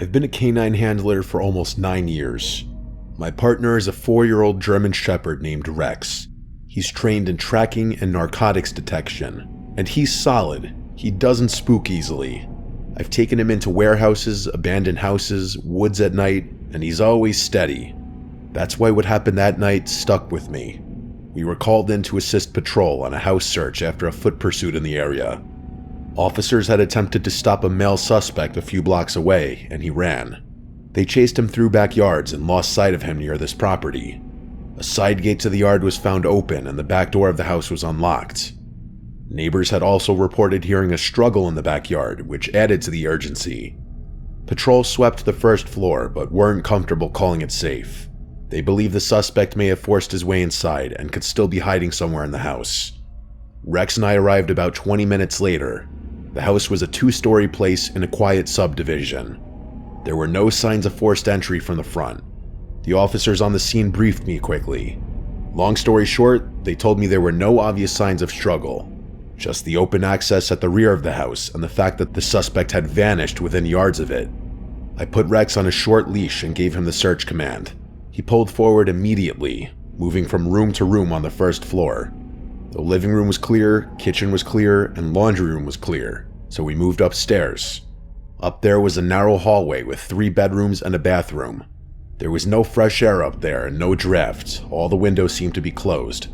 I've been a canine handler for almost 9 years. My partner is a 4-year-old German Shepherd named Rex. He's trained in tracking and narcotics detection, and he's solid. He doesn't spook easily. I've taken him into warehouses, abandoned houses, woods at night, and he's always steady. That's why what happened that night stuck with me. We were called in to assist patrol on a house search after a foot pursuit in the area. Officers had attempted to stop a male suspect a few blocks away, and he ran. They chased him through backyards and lost sight of him near this property. A side gate to the yard was found open and the back door of the house was unlocked. Neighbors had also reported hearing a struggle in the backyard, which added to the urgency. Patrol swept the first floor, but weren't comfortable calling it safe. They believe the suspect may have forced his way inside and could still be hiding somewhere in the house. Rex and I arrived about 20 minutes later. The house was a 2-story place in a quiet subdivision. There were no signs of forced entry from the front. The officers on the scene briefed me quickly. Long story short, they told me there were no obvious signs of struggle, just the open access at the rear of the house and the fact that the suspect had vanished within yards of it. I put Rex on a short leash and gave him the search command. He pulled forward immediately, moving from room to room on the first floor. The living room was clear, kitchen was clear, and laundry room was clear, so we moved upstairs. Up there was a narrow hallway with 3 bedrooms and a bathroom. There was no fresh air up there and no draft. All the windows seemed to be closed.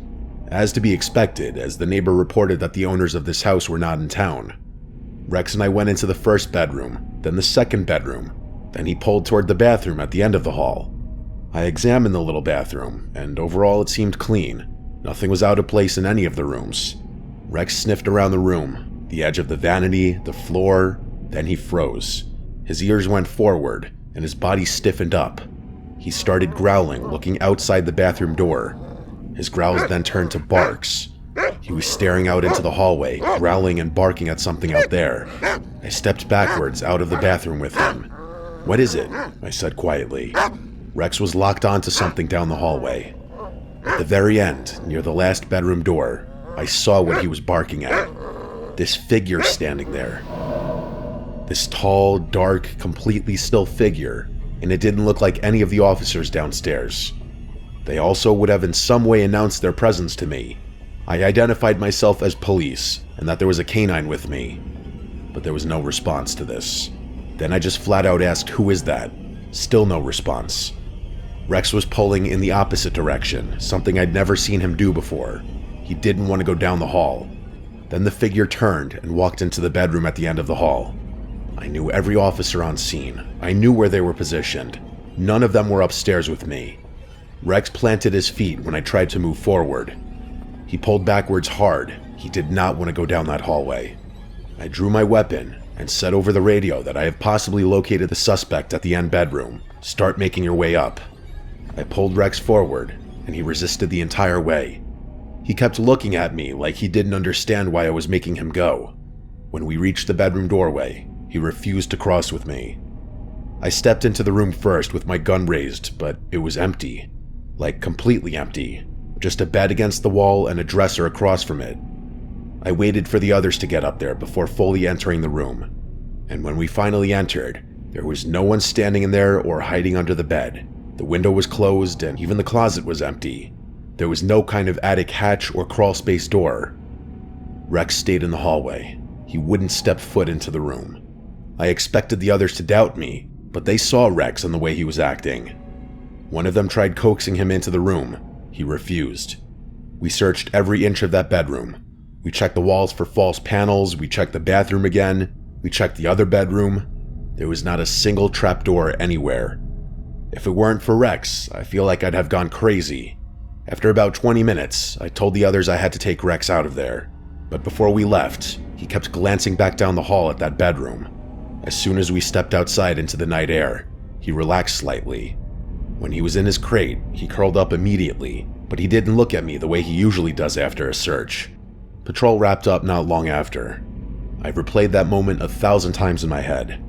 As to be expected, as the neighbor reported that the owners of this house were not in town. Rex and I went into the first bedroom, then the second bedroom. Then he pulled toward the bathroom at the end of the hall. I examined the little bathroom, and overall it seemed clean. Nothing was out of place in any of the rooms. Rex sniffed around the room, the edge of the vanity, the floor, then he froze. His ears went forward, and his body stiffened up. He started growling, looking outside the bathroom door. His growls then turned to barks. He was staring out into the hallway, growling and barking at something out there. I stepped backwards out of the bathroom with him. "What is it?" I said quietly. Rex was locked onto something down the hallway. At the very end, near the last bedroom door, I saw what he was barking at. This figure standing there. This tall, dark, completely still figure, and it didn't look like any of the officers downstairs. They also would have in some way announced their presence to me. I identified myself as police, and that there was a canine with me. But there was no response to this. Then I just flat out asked, "Who is that?" Still no response. Rex was pulling in the opposite direction, something I'd never seen him do before. He didn't want to go down the hall. Then the figure turned and walked into the bedroom at the end of the hall. I knew every officer on scene. I knew where they were positioned. None of them were upstairs with me. Rex planted his feet when I tried to move forward. He pulled backwards hard. He did not want to go down that hallway. I drew my weapon and said over the radio that I have possibly located the suspect at the end bedroom. Start making your way up. I pulled Rex forward, and he resisted the entire way. He kept looking at me like he didn't understand why I was making him go. When we reached the bedroom doorway, he refused to cross with me. I stepped into the room first with my gun raised, but it was empty. Like completely empty. Just a bed against the wall and a dresser across from it. I waited for the others to get up there before fully entering the room. And when we finally entered, there was no one standing in there or hiding under the bed. The window was closed and even the closet was empty. There was no kind of attic hatch or crawl space door. Rex stayed in the hallway. He wouldn't step foot into the room. I expected the others to doubt me, but they saw Rex and the way he was acting. One of them tried coaxing him into the room. He refused. We searched every inch of that bedroom. We checked the walls for false panels, we checked the bathroom again, we checked the other bedroom. There was not a single trapdoor anywhere. If it weren't for Rex, I feel like I'd have gone crazy. After about 20 minutes, I told the others I had to take Rex out of there. But before we left, he kept glancing back down the hall at that bedroom. As soon as we stepped outside into the night air, he relaxed slightly. When he was in his crate, he curled up immediately, but he didn't look at me the way he usually does after a search. Patrol wrapped up not long after. I've replayed that moment 1,000 times in my head.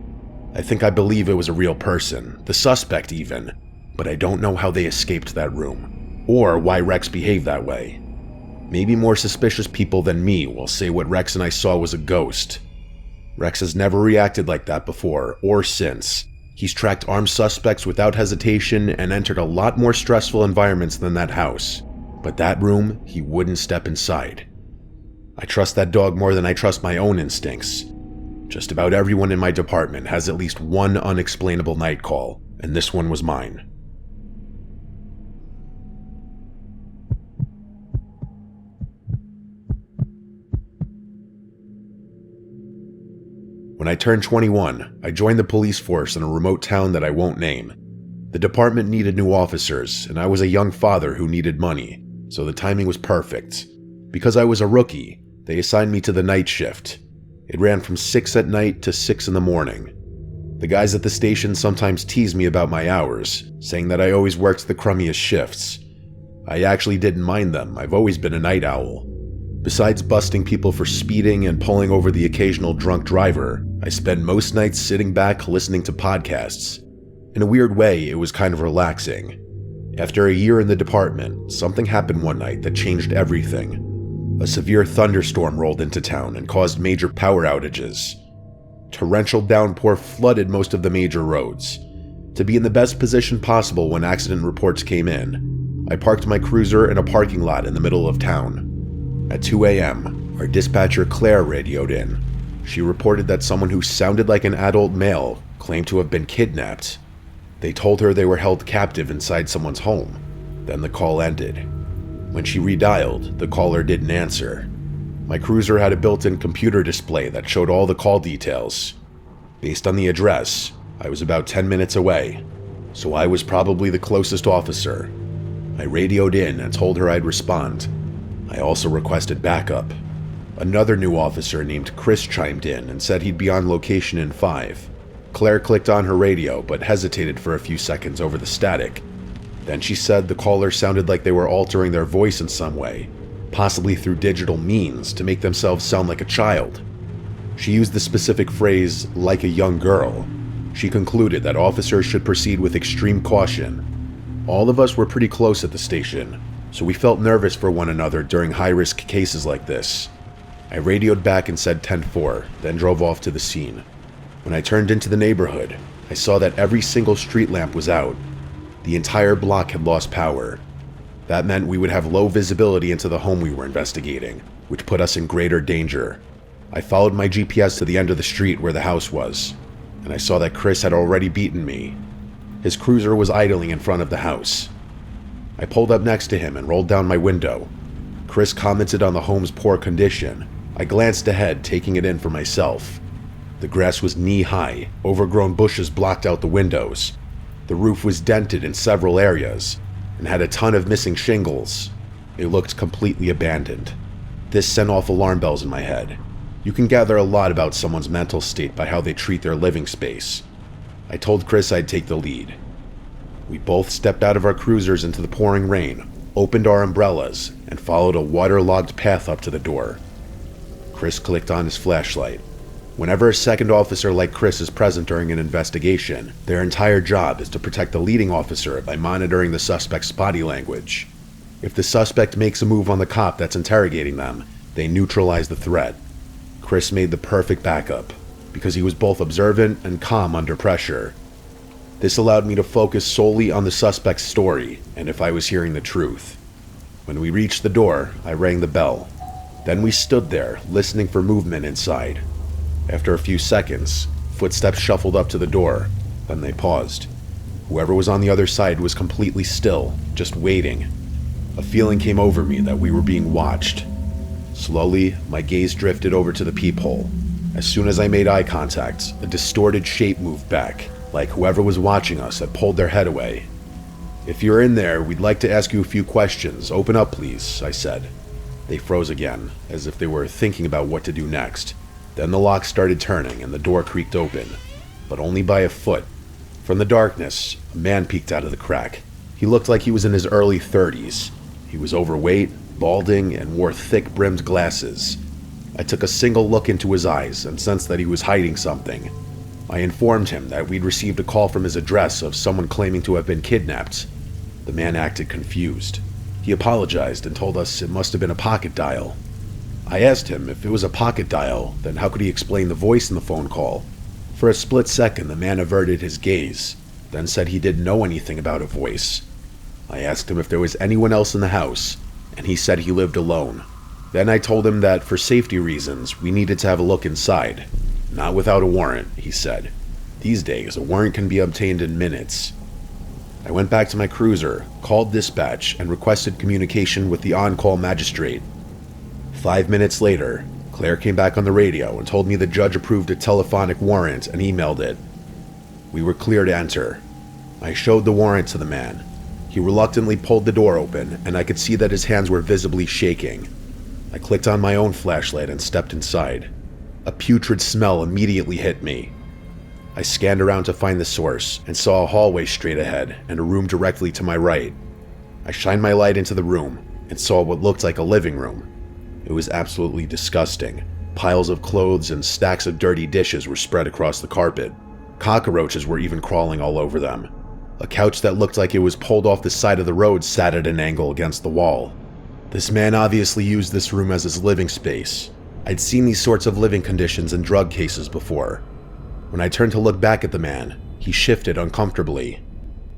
I think I believe it was a real person, the suspect even, but I don't know how they escaped that room, or why Rex behaved that way. Maybe more suspicious people than me will say what Rex and I saw was a ghost. Rex has never reacted like that before or since, He's tracked armed suspects without hesitation and entered a lot more stressful environments than that house. But that room, he wouldn't step inside. I trust that dog more than I trust my own instincts. Just about everyone in my department has at least one unexplainable night call, and this one was mine. When I turned 21, I joined the police force in a remote town that I won't name. The department needed new officers, and I was a young father who needed money, so the timing was perfect. Because I was a rookie, they assigned me to the night shift. It ran from 6 at night to 6 in the morning. The guys at the station sometimes teased me about my hours, saying that I always worked the crummiest shifts. I actually didn't mind them. I've always been a night owl. Besides busting people for speeding and pulling over the occasional drunk driver, I spend most nights sitting back listening to podcasts. In a weird way, it was kind of relaxing. After a year in the department, something happened one night that changed everything. A severe thunderstorm rolled into town and caused major power outages. Torrential downpour flooded most of the major roads. To be in the best position possible when accident reports came in, I parked my cruiser in a parking lot in the middle of town. At 2 a.m., our dispatcher Claire radioed in. She reported that someone who sounded like an adult male claimed to have been kidnapped. They told her they were held captive inside someone's home. Then the call ended. When she redialed, the caller didn't answer. My cruiser had a built-in computer display that showed all the call details. Based on the address, I was about 10 minutes away, so I was probably the closest officer. I radioed in and told her I'd respond. I also requested backup. Another new officer named Chris chimed in and said he'd be on location in 5. Claire clicked on her radio but hesitated for a few seconds over the static. Then she said the caller sounded like they were altering their voice in some way, possibly through digital means to make themselves sound like a child. She used the specific phrase, like a young girl. She concluded that officers should proceed with extreme caution. All of us were pretty close at the station, so we felt nervous for one another during high-risk cases like this. I radioed back and said 10-4, then drove off to the scene. When I turned into the neighborhood, I saw that every single street lamp was out. The entire block had lost power. That meant we would have low visibility into the home we were investigating, which put us in greater danger. I followed my GPS to the end of the street where the house was, and I saw that Chris had already beaten me. His cruiser was idling in front of the house. I pulled up next to him and rolled down my window. Chris commented on the home's poor condition. I glanced ahead, taking it in for myself. The grass was knee-high, overgrown bushes blocked out the windows. The roof was dented in several areas, and had a ton of missing shingles. It looked completely abandoned. This sent off alarm bells in my head. You can gather a lot about someone's mental state by how they treat their living space. I told Chris I'd take the lead. We both stepped out of our cruisers into the pouring rain, opened our umbrellas, and followed a waterlogged path up to the door. Chris clicked on his flashlight. Whenever a second officer like Chris is present during an investigation, their entire job is to protect the leading officer by monitoring the suspect's body language. If the suspect makes a move on the cop that's interrogating them, they neutralize the threat. Chris made the perfect backup, because he was both observant and calm under pressure. This allowed me to focus solely on the suspect's story and if I was hearing the truth. When we reached the door, I rang the bell. Then we stood there, listening for movement inside. After a few seconds, footsteps shuffled up to the door, then they paused. Whoever was on the other side was completely still, just waiting. A feeling came over me that we were being watched. Slowly, my gaze drifted over to the peephole. As soon as I made eye contact, a distorted shape moved back, like whoever was watching us had pulled their head away. "If you're in there, we'd like to ask you a few questions. Open up, please," I said. They froze again, as if they were thinking about what to do next. Then the lock started turning and the door creaked open, but only by a foot. From the darkness, a man peeked out of the crack. He looked like he was in his early 30s. He was overweight, balding, and wore thick-brimmed glasses. I took a single look into his eyes and sensed that he was hiding something. I informed him that we'd received a call from his address of someone claiming to have been kidnapped. The man acted confused. He apologized and told us it must have been a pocket dial. I asked him if it was a pocket dial, then how could he explain the voice in the phone call? For a split second, the man averted his gaze, then said he didn't know anything about a voice. I asked him if there was anyone else in the house, and he said he lived alone. Then I told him that for safety reasons, we needed to have a look inside. Not without a warrant, he said. These days, a warrant can be obtained in minutes. I went back to my cruiser, called dispatch, and requested communication with the on-call magistrate. 5 minutes later, Claire came back on the radio and told me the judge approved a telephonic warrant and emailed it. We were clear to enter. I showed the warrant to the man. He reluctantly pulled the door open, and I could see that his hands were visibly shaking. I clicked on my own flashlight and stepped inside. A putrid smell immediately hit me. I scanned around to find the source and saw a hallway straight ahead and a room directly to my right. I shined my light into the room and saw what looked like a living room. It was absolutely disgusting. Piles of clothes and stacks of dirty dishes were spread across the carpet. Cockroaches were even crawling all over them. A couch that looked like it was pulled off the side of the road sat at an angle against the wall. This man obviously used this room as his living space. I'd seen these sorts of living conditions in drug cases before. When I turned to look back at the man, he shifted uncomfortably.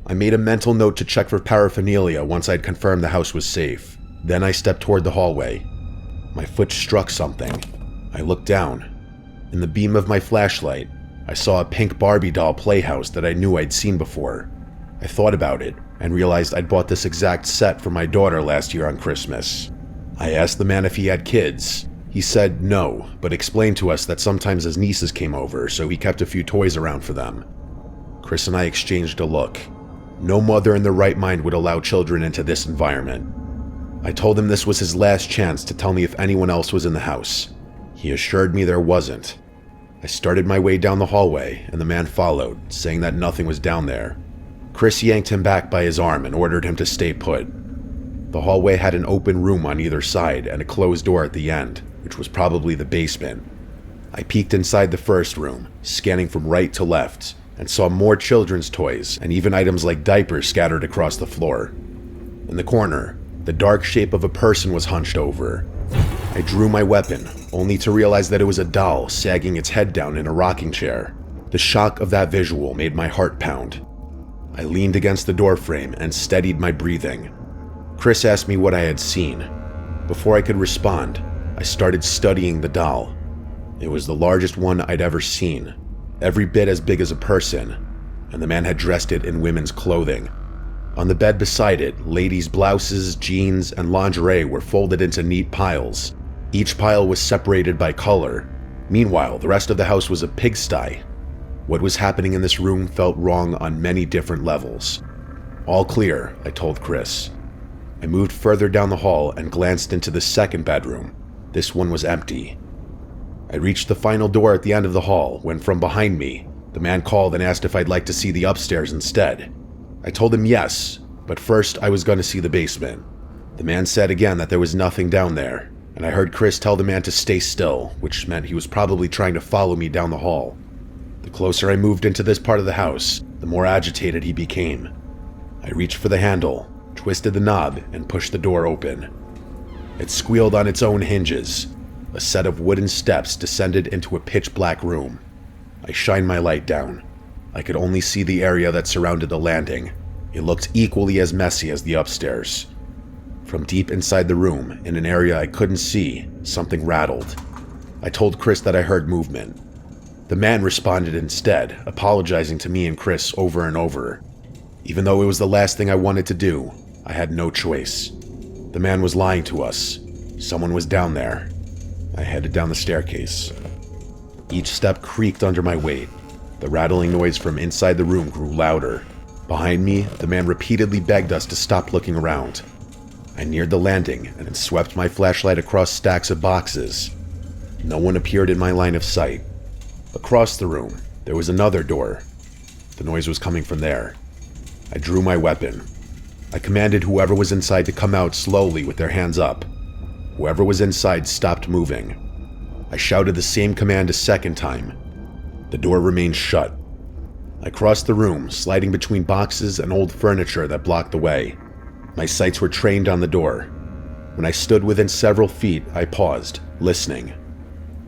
I made a mental note to check for paraphernalia once I'd confirmed the house was safe. Then I stepped toward the hallway. My foot struck something. I looked down. In the beam of my flashlight, I saw a pink Barbie doll playhouse that I knew I'd seen before. I thought about it and realized I'd bought this exact set for my daughter last year on Christmas. I asked the man if he had kids. He said no, but explained to us that sometimes his nieces came over, so he kept a few toys around for them. Chris and I exchanged a look. No mother in their right mind would allow children into this environment. I told him this was his last chance to tell me if anyone else was in the house. He assured me there wasn't. I started my way down the hallway, and the man followed, saying that nothing was down there. Chris yanked him back by his arm and ordered him to stay put. The hallway had an open room on either side and a closed door at the end, which was probably the basement. I peeked inside the first room, scanning from right to left, and saw more children's toys and even items like diapers scattered across the floor. In the corner, the dark shape of a person was hunched over. I drew my weapon, only to realize that it was a doll sagging its head down in a rocking chair. The shock of that visual made my heart pound. I leaned against the doorframe and steadied my breathing. Chris asked me what I had seen. Before I could respond, I started studying the doll. It was the largest one I'd ever seen, every bit as big as a person, and the man had dressed it in women's clothing. On the bed beside it, ladies' blouses, jeans, and lingerie were folded into neat piles. Each pile was separated by color. Meanwhile, the rest of the house was a pigsty. What was happening in this room felt wrong on many different levels. All clear, I told Chris. I moved further down the hall and glanced into the second bedroom. This one was empty. I reached the final door at the end of the hall when from behind me, the man called and asked if I'd like to see the upstairs instead. I told him yes, but first I was going to see the basement. The man said again that there was nothing down there, and I heard Chris tell the man to stay still, which meant he was probably trying to follow me down the hall. The closer I moved into this part of the house, the more agitated he became. I reached for the handle, twisted the knob, and pushed the door open. It squealed on its own hinges. A set of wooden steps descended into a pitch-black room. I shined my light down. I could only see the area that surrounded the landing. It looked equally as messy as the upstairs. From deep inside the room, in an area I couldn't see, something rattled. I told Chris that I heard movement. The man responded instead, apologizing to me and Chris over and over. Even though it was the last thing I wanted to do, I had no choice. The man was lying to us. Someone was down there. I headed down the staircase. Each step creaked under my weight. The rattling noise from inside the room grew louder. Behind me, the man repeatedly begged us to stop looking around. I neared the landing and swept my flashlight across stacks of boxes. No one appeared in my line of sight. Across the room, there was another door. The noise was coming from there. I drew my weapon. I commanded whoever was inside to come out slowly with their hands up. Whoever was inside stopped moving. I shouted the same command a second time. The door remained shut. I crossed the room, sliding between boxes and old furniture that blocked the way. My sights were trained on the door. When I stood within several feet, I paused, listening.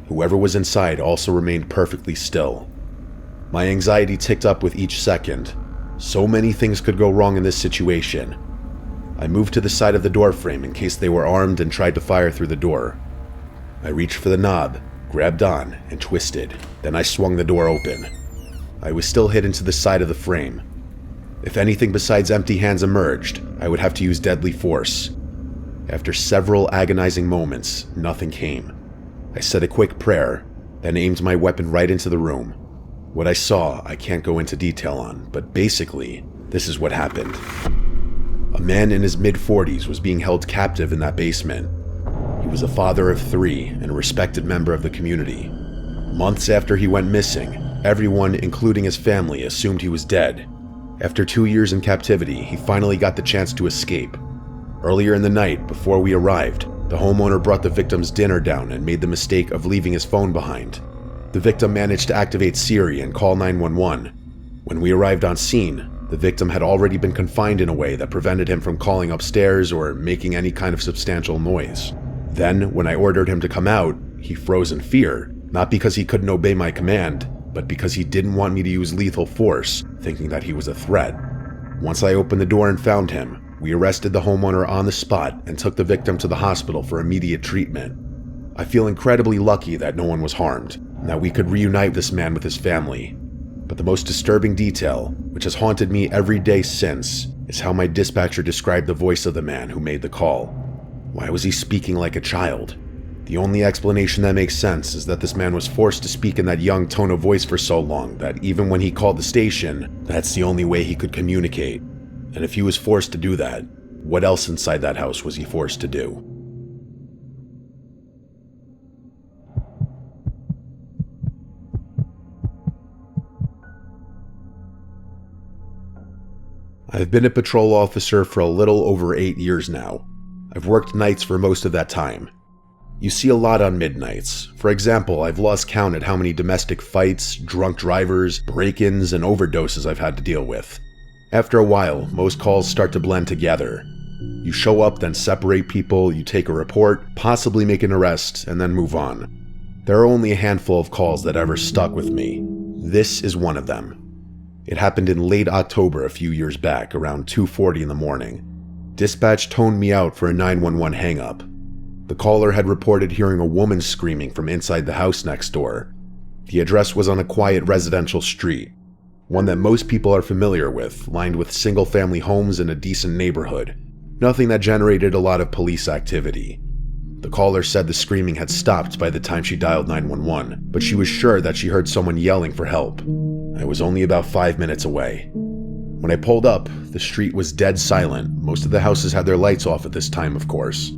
Whoever was inside also remained perfectly still. My anxiety ticked up with each second. So many things could go wrong in this situation. I moved to the side of the door frame in case they were armed and tried to fire through the door. I reached for the knob, grabbed on, and twisted. Then I swung the door open. I was still hidden to the side of the frame. If anything besides empty hands emerged, I would have to use deadly force. After several agonizing moments, nothing came. I said a quick prayer, then aimed my weapon right into the room. What I saw, I can't go into detail on, but basically, this is what happened. A man in his mid-40s was being held captive in that basement. He was a father of 3 and a respected member of the community. Months after he went missing, everyone, including his family, assumed he was dead. After 2 years in captivity, he finally got the chance to escape. Earlier in the night, before we arrived, the homeowner brought the victim's dinner down and made the mistake of leaving his phone behind. The victim managed to activate Siri and call 911. When we arrived on scene, the victim had already been confined in a way that prevented him from calling upstairs or making any kind of substantial noise. Then, when I ordered him to come out, he froze in fear, not because he couldn't obey my command, but because he didn't want me to use lethal force, thinking that he was a threat. Once I opened the door and found him, we arrested the homeowner on the spot and took the victim to the hospital for immediate treatment. I feel incredibly lucky that no one was harmed, and that we could reunite this man with his family. But the most disturbing detail, which has haunted me every day since, is how my dispatcher described the voice of the man who made the call. Why was he speaking like a child? The only explanation that makes sense is that this man was forced to speak in that young tone of voice for so long that even when he called the station, that's the only way he could communicate. And if he was forced to do that, what else inside that house was he forced to do? I've been a patrol officer for a little over 8 years now. I've worked nights for most of that time. You see a lot on midnights. For example, I've lost count at how many domestic fights, drunk drivers, break-ins, and overdoses I've had to deal with. After a while, most calls start to blend together. You show up, then separate people, you take a report, possibly make an arrest, and then move on. There are only a handful of calls that ever stuck with me. This is one of them. It happened in late October a few years back, around 2:40 in the morning. Dispatch toned me out for a 911 hang-up. The caller had reported hearing a woman screaming from inside the house next door. The address was on a quiet residential street, one that most people are familiar with, lined with single-family homes in a decent neighborhood. Nothing that generated a lot of police activity. The caller said the screaming had stopped by the time she dialed 911, but she was sure that she heard someone yelling for help. I was only about 5 minutes away. When I pulled up, the street was dead silent. Most of the houses had their lights off at this time, of course.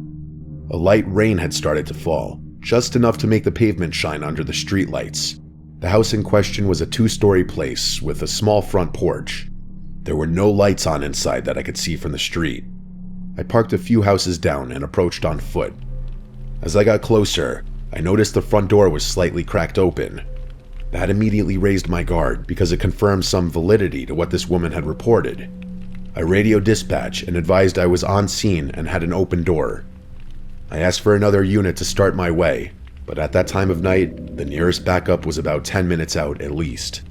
A light rain had started to fall, just enough to make the pavement shine under the streetlights. The house in question was a 2-story place with a small front porch. There were no lights on inside that I could see from the street. I parked a few houses down and approached on foot. As I got closer, I noticed the front door was slightly cracked open. That immediately raised my guard because it confirmed some validity to what this woman had reported. I radioed dispatch and advised I was on scene and had an open door. I asked for another unit to start my way, but at that time of night, the nearest backup was about 10 minutes out at least.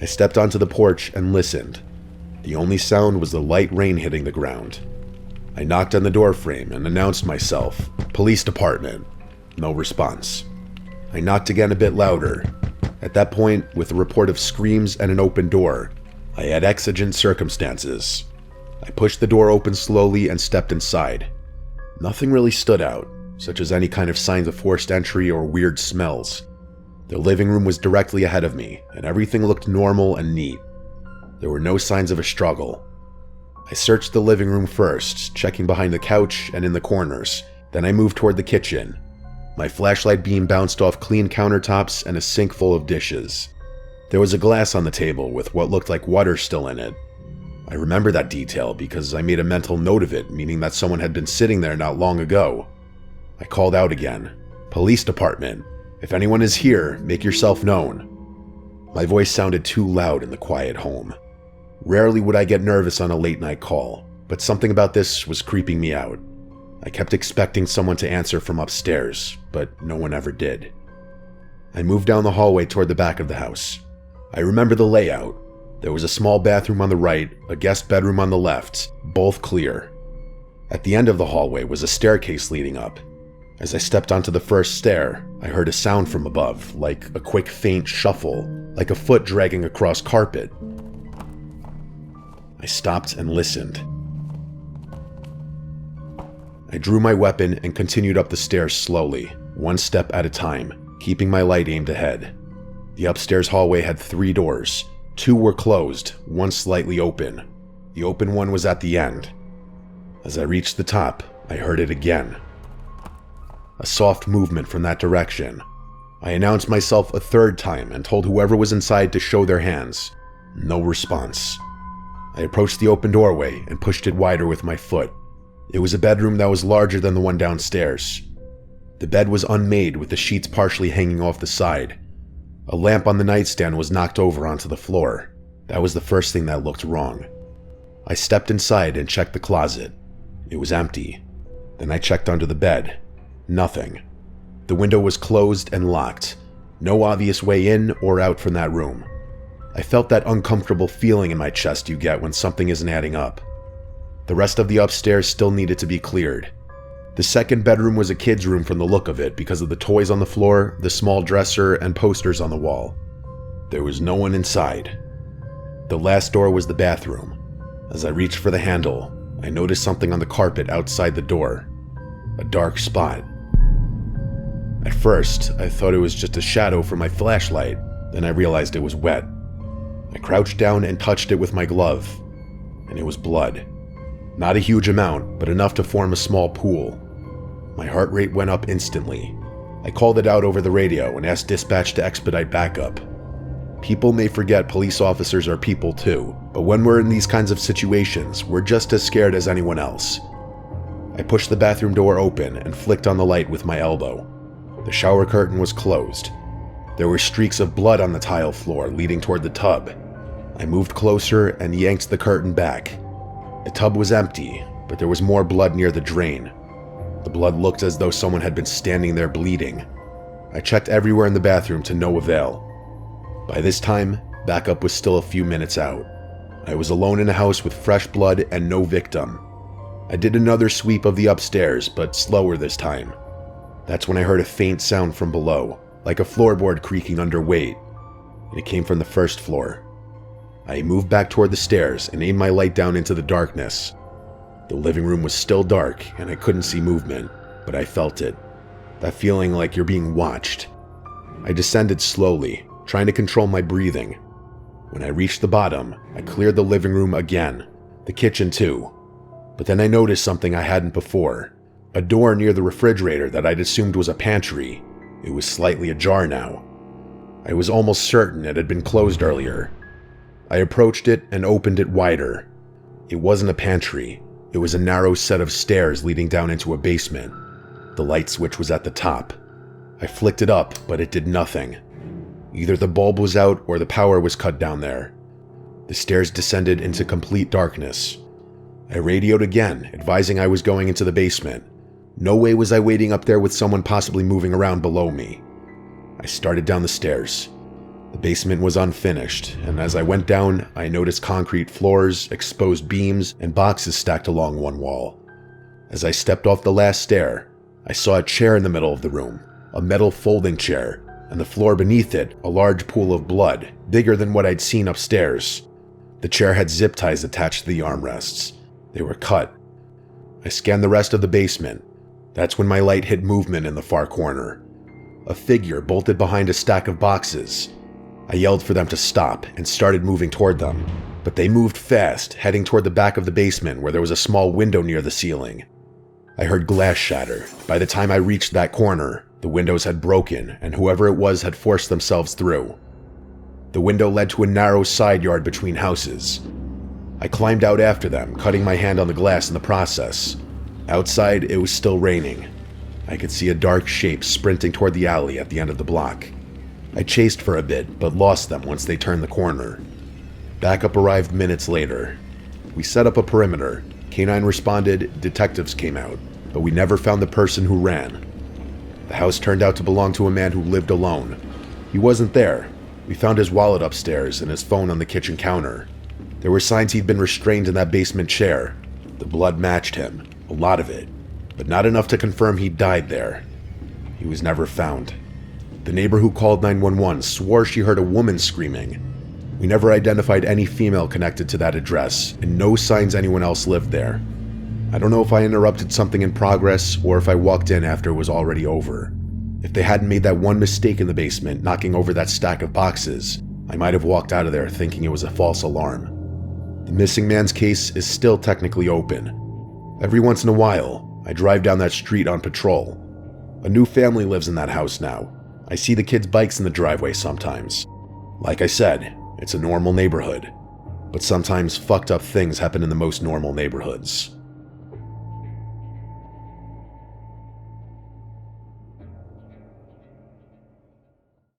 I stepped onto the porch and listened. The only sound was the light rain hitting the ground. I knocked on the door frame and announced myself, "Police Department." No response. I knocked again a bit louder. At that point, with a report of screams and an open door, I had exigent circumstances. I pushed the door open slowly and stepped inside. Nothing really stood out, such as any kind of signs of forced entry or weird smells. The living room was directly ahead of me, and everything looked normal and neat. There were no signs of a struggle. I searched the living room first, checking behind the couch and in the corners. Then I moved toward the kitchen. My flashlight beam bounced off clean countertops and a sink full of dishes. There was a glass on the table with what looked like water still in it. I remember that detail because I made a mental note of it, meaning that someone had been sitting there not long ago. I called out again, "Police Department. If anyone is here, make yourself known." My voice sounded too loud in the quiet home. Rarely would I get nervous on a late-night call, but something about this was creeping me out. I kept expecting someone to answer from upstairs, but no one ever did. I moved down the hallway toward the back of the house. I remember the layout. There was a small bathroom on the right, a guest bedroom on the left, both clear. At the end of the hallway was a staircase leading up. As I stepped onto the first stair, I heard a sound from above, like a quick faint shuffle, like a foot dragging across carpet. I stopped and listened. I drew my weapon and continued up the stairs slowly, one step at a time, keeping my light aimed ahead. The upstairs hallway had 3 doors. 2 were closed, one slightly open. The open one was at the end. As I reached the top, I heard it again. A soft movement from that direction. I announced myself a 3rd time and told whoever was inside to show their hands. No response. I approached the open doorway and pushed it wider with my foot. It was a bedroom that was larger than the one downstairs. The bed was unmade with the sheets partially hanging off the side. A lamp on the nightstand was knocked over onto the floor. That was the first thing that looked wrong. I stepped inside and checked the closet. It was empty. Then I checked under the bed. Nothing. The window was closed and locked. No obvious way in or out from that room. I felt that uncomfortable feeling in my chest you get when something isn't adding up. The rest of the upstairs still needed to be cleared. The second bedroom was a kid's room from the look of it because of the toys on the floor, the small dresser, and posters on the wall. There was no one inside. The last door was the bathroom. As I reached for the handle, I noticed something on the carpet outside the door. A dark spot. At first, I thought it was just a shadow from my flashlight, then I realized it was wet. I crouched down and touched it with my glove, and it was blood. Not a huge amount, but enough to form a small pool. My heart rate went up instantly. I called it out over the radio and asked dispatch to expedite backup. People may forget police officers are people too, but when we're in these kinds of situations, we're just as scared as anyone else. I pushed the bathroom door open and flicked on the light with my elbow. The shower curtain was closed. There were streaks of blood on the tile floor leading toward the tub. I moved closer and yanked the curtain back. The tub was empty, but there was more blood near the drain. The blood looked as though someone had been standing there bleeding. I checked everywhere in the bathroom to no avail. By this time, backup was still a few minutes out. I was alone in a house with fresh blood and no victim. I did another sweep of the upstairs, but slower this time. That's when I heard a faint sound from below, like a floorboard creaking under weight, and it came from the first floor. I moved back toward the stairs and aimed my light down into the darkness. The living room was still dark and I couldn't see movement, but I felt it. That feeling like you're being watched. I descended slowly, trying to control my breathing. When I reached the bottom, I cleared the living room again, the kitchen too. But then I noticed something I hadn't before. A door near the refrigerator that I'd assumed was a pantry. It was slightly ajar now. I was almost certain it had been closed earlier. I approached it and opened it wider. It wasn't a pantry. It was a narrow set of stairs leading down into a basement. The light switch was at the top. I flicked it up, but it did nothing. Either the bulb was out or the power was cut down there. The stairs descended into complete darkness. I radioed again, advising I was going into the basement. No way was I waiting up there with someone possibly moving around below me. I started down the stairs. The basement was unfinished, and as I went down, I noticed concrete floors, exposed beams, and boxes stacked along one wall. As I stepped off the last stair, I saw a chair in the middle of the room, a metal folding chair, and the floor beneath it, a large pool of blood, bigger than what I'd seen upstairs. The chair had zip ties attached to the armrests. They were cut. I scanned the rest of the basement. That's when my light hit movement in the far corner. A figure bolted behind a stack of boxes. I yelled for them to stop and started moving toward them, but they moved fast, heading toward the back of the basement where there was a small window near the ceiling. I heard glass shatter. By the time I reached that corner, the windows had broken and whoever it was had forced themselves through. The window led to a narrow side yard between houses. I climbed out after them, cutting my hand on the glass in the process. Outside, it was still raining. I could see a dark shape sprinting toward the alley at the end of the block. I chased for a bit, but lost them once they turned the corner. Backup arrived minutes later. We set up a perimeter. K9 responded, detectives came out, but we never found the person who ran. The house turned out to belong to a man who lived alone. He wasn't there. We found his wallet upstairs and his phone on the kitchen counter. There were signs he'd been restrained in that basement chair. The blood matched him, a lot of it, but not enough to confirm he died there. He was never found. The neighbor who called 911 swore she heard a woman screaming. We never identified any female connected to that address, and no signs anyone else lived there. I don't know if I interrupted something in progress or if I walked in after it was already over. If they hadn't made that one mistake in the basement, knocking over that stack of boxes, I might have walked out of there thinking it was a false alarm. The missing man's case is still technically open. Every once in a while, I drive down that street on patrol. A new family lives in that house now. I see the kids' bikes in the driveway sometimes. Like I said, it's a normal neighborhood. But sometimes fucked up things happen in the most normal neighborhoods.